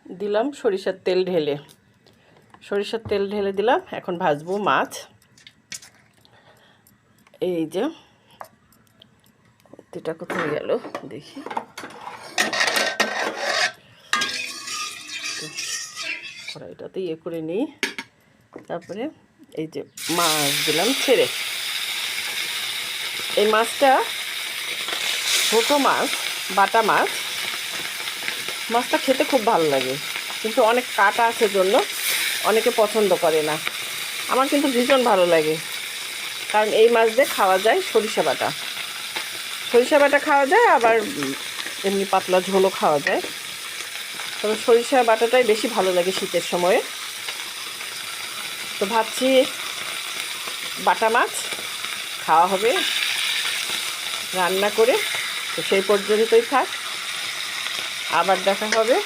দিলাম সরিষার তেল ঢেলে, দিলাম। এখন ভাজবো মাছ। এই যে এটা কোথায় গেল দেখি, কড়াইটাতে ইয়ে করে নিই। তারপরে এই যে মাছ দিলাম ছেড়ে। এই মাছটা ছোটো মাছ, বাটা মাছ। মাছটা খেতে খুব ভালো লাগে, কিন্তু অনেক কাটা আছে জন্য অনেকে পছন্দ করে না। আমার কিন্তু ভীষণ ভালো লাগে, কারণ এই মাছ দিয়ে খাওয়া যায় সরিষা বাটা খাওয়া যায়, আবার এমনি পাতলা ঝোলও খাওয়া যায়। তবে সরিষা বাটাটাই বেশি ভালো লাগে শীতের সময়ে। তো ভাবছি বাটা মাছ খাওয়া হবে রান্না করে। তো সেই পর্যন্তই থাক, আবার দেখা হবে।